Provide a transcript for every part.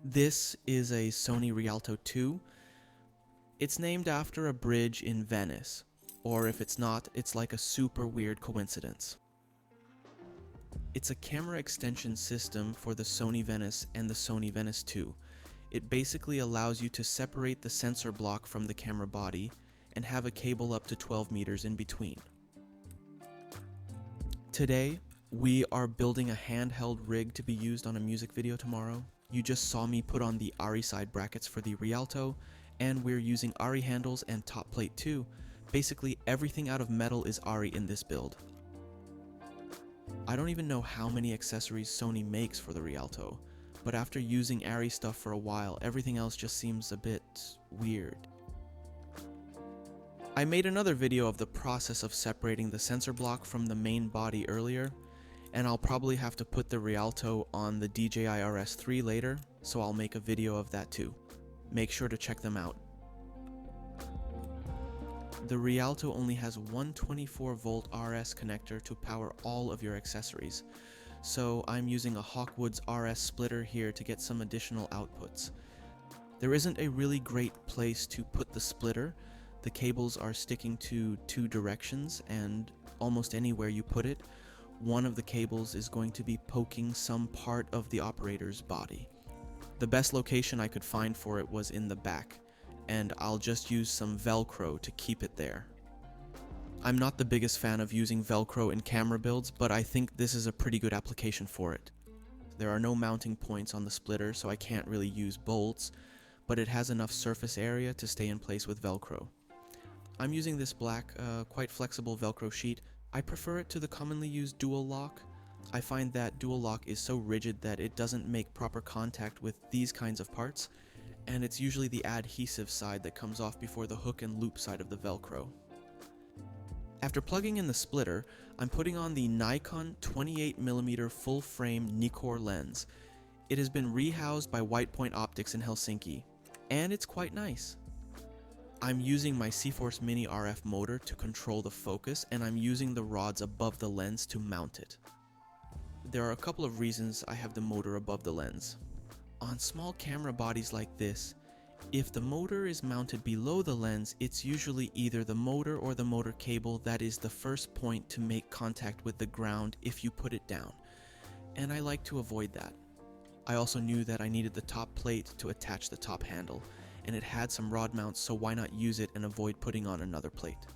This is a Sony Rialto 2. It's named after a bridge in Venice, or if it's not, it's like a super weird coincidence. It's a camera extension system for the Sony Venice and the Sony Venice 2. It basically allows you to separate the sensor block from the camera body and have a cable up to 12 meters in between. Today, we are building a handheld rig to be used on a music video tomorrow. You just saw me put on the ARRI side brackets for the Rialto, and we're using ARRI handles and top plate too. Basically, everything out of metal is ARRI in this build. I don't even know how many accessories Sony makes for the Rialto, but after using ARRI stuff for a while, everything else just seems a bit weird. I made another video of the process of separating the sensor block from the main body earlier, and I'll probably have to put the Rialto on the DJI RS3 later, so I'll make a video of that too. Make sure to check them out. The Rialto only has one 24-volt RS connector to power all of your accessories, so I'm using a Hawkwood's RS splitter here to get some additional outputs. There isn't a really great place to put the splitter. The cables are sticking to two directions, and almost anywhere you put it, one of the cables is going to be poking some part of the operator's body. The best location I could find for it was in the back, and I'll just use some Velcro to keep it there. I'm not the biggest fan of using Velcro in camera builds, but I think this is a pretty good application for it. There are no mounting points on the splitter, so I can't really use bolts, but it has enough surface area to stay in place with Velcro. I'm using this black, quite flexible Velcro sheet. I prefer it to the commonly used dual lock. I find that dual lock is so rigid that it doesn't make proper contact with these kinds of parts, and it's usually the adhesive side that comes off before the hook and loop side of the Velcro. After plugging in the splitter, I'm putting on the Nikon 28mm full-frame Nikkor lens. It has been rehoused by White Point Optics in Helsinki, and it's quite nice. I'm using my cforce mini RF motor to control the focus, and I'm using the rods above the lens to mount it. There are a couple of reasons I have the motor above the lens. On small camera bodies like this, if the motor is mounted below the lens, it's usually either the motor or the motor cable that is the first point to make contact with the ground if you put it down, and I like to avoid that. I also knew that I needed the top plate to attach the top handle, and it had some rod mounts, so why not use it and avoid putting on another plate.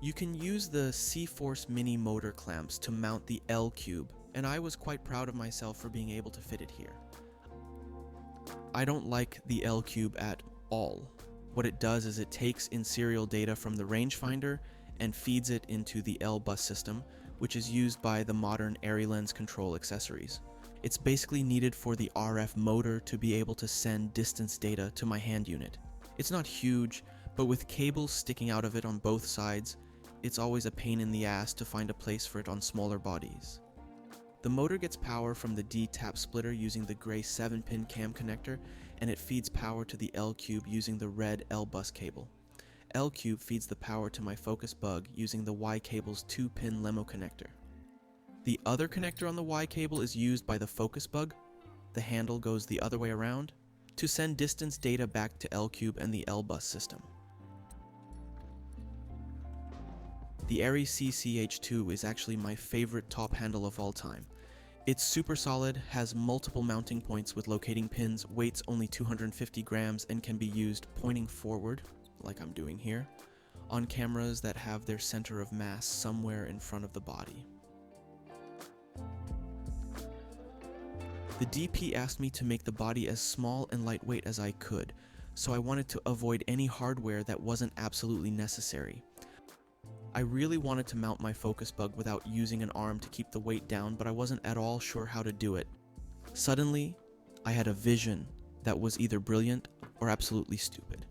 You can use the cforce mini motor clamps to mount the L cube, and I was quite proud of myself for being able to fit it here. I don't like the L cube at all. What it does is it takes in serial data from the rangefinder and feeds it into the L bus system, which is used by the modern ARRI lens control accessories. It's basically needed for the RF motor to be able to send distance data to my hand unit. It's not huge, but with cables sticking out of it on both sides, it's always a pain in the ass to find a place for it on smaller bodies. The motor gets power from the D-tap splitter using the gray 7-pin cam connector, and it feeds power to the L-cube using the red L-bus cable. L-cube feeds the power to my Focusbug using the Y-cable's 2-pin LEMO connector. The other connector on the Y cable is used by the Focusbug, the handle goes the other way around, to send distance data back to L-cube and the L-bus system. The ARRI CCH2 is actually my favorite top handle of all time. It's super solid, has multiple mounting points with locating pins, weighs only 250 grams, and can be used pointing forward, like I'm doing here, on cameras that have their center of mass somewhere in front of the body. The DP asked me to make the body as small and lightweight as I could, so I wanted to avoid any hardware that wasn't absolutely necessary. I really wanted to mount my Focusbug without using an arm to keep the weight down, but I wasn't at all sure how to do it. Suddenly, I had a vision that was either brilliant or absolutely stupid.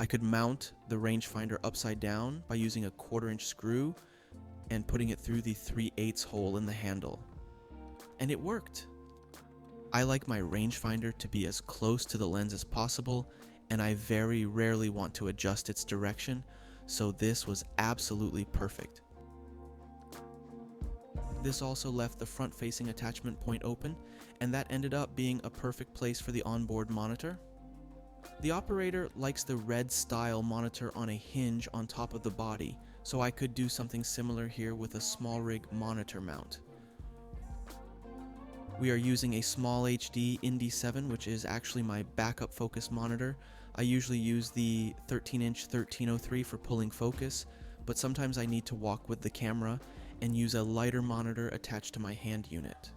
I could mount the rangefinder upside down by using a 1/4-inch screw and putting it through the 3/8 hole in the handle. And it worked. I like my rangefinder to be as close to the lens as possible, and I very rarely want to adjust its direction, so this was absolutely perfect. This also left the front-facing attachment point open, and that ended up being a perfect place for the onboard monitor. The operator likes the red style monitor on a hinge on top of the body, so I could do something similar here with a SmallRig monitor mount. We are using a SmallHD Indie 7, which is actually my backup focus monitor. I usually use the 13-inch 1303 for pulling focus, but sometimes I need to walk with the camera and use a lighter monitor attached to my hand unit.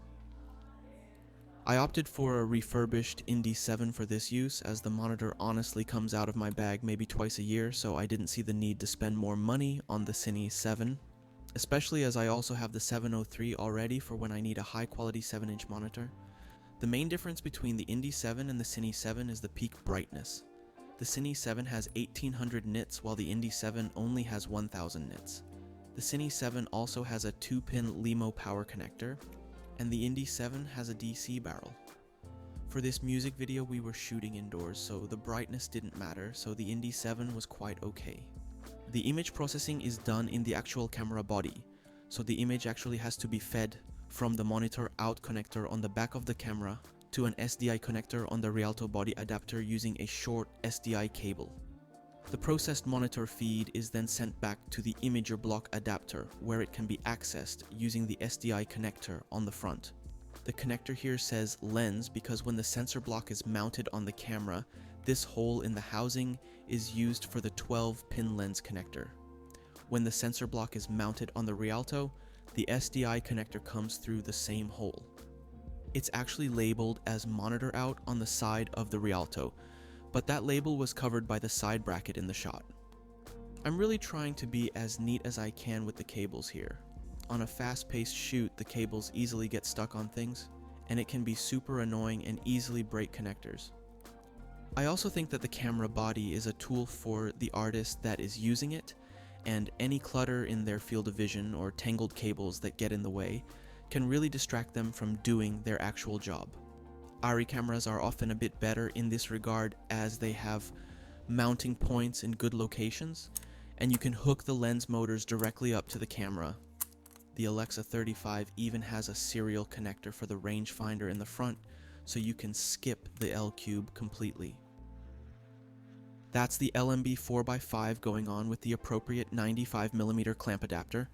I opted for a refurbished Indie 7 for this use, as the monitor honestly comes out of my bag maybe twice a year, so I didn't see the need to spend more money on the Cine 7, especially as I also have the 703 already for when I need a high quality 7-inch monitor. The main difference between the Indie 7 and the Cine 7 is the peak brightness. The Cine 7 has 1800 nits while the Indie 7 only has 1000 nits. The Cine 7 also has a 2-pin LEMO power connector, and the Indie 7 has a DC barrel. For this music video we were shooting indoors, so the brightness didn't matter, so the Indie 7 was quite okay. The image processing is done in the actual camera body, so the image actually has to be fed from the monitor out connector on the back of the camera to an SDI connector on the Rialto body adapter using a short SDI cable. The processed monitor feed is then sent back to the imager block adapter, where it can be accessed using the SDI connector on the front. The connector here says lens because when the sensor block is mounted on the camera, this hole in the housing is used for the 12-pin lens connector. When the sensor block is mounted on the Rialto, the SDI connector comes through the same hole. It's actually labeled as monitor out on the side of the Rialto, but that label was covered by the side bracket in the shot. I'm really trying to be as neat as I can with the cables here. On a fast-paced shoot, the cables easily get stuck on things, and it can be super annoying and easily break connectors. I also think that the camera body is a tool for the artist that is using it, and any clutter in their field of vision or tangled cables that get in the way can really distract them from doing their actual job. ARRI cameras are often a bit better in this regard as they have mounting points in good locations, and you can hook the lens motors directly up to the camera. The Alexa 35 even has a serial connector for the rangefinder in the front, so you can skip the L-Cube completely. That's the LMB 4x5 going on with the appropriate 95mm clamp adapter,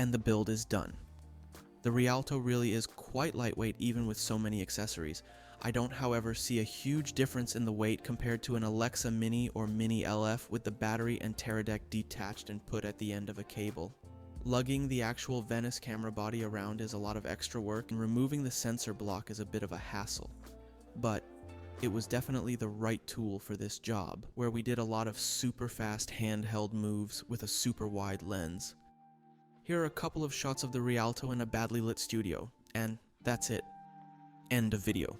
and the build is done. The Rialto really is quite lightweight even with so many accessories. I don't, however, see a huge difference in the weight compared to an Alexa Mini or Mini LF with the battery and Teradek detached and put at the end of a cable. Lugging the actual Venice camera body around is a lot of extra work, and removing the sensor block is a bit of a hassle. But it was definitely the right tool for this job, where we did a lot of super fast handheld moves with a super wide lens. Here are a couple of shots of the Rialto in a badly lit studio, and that's it. End of video.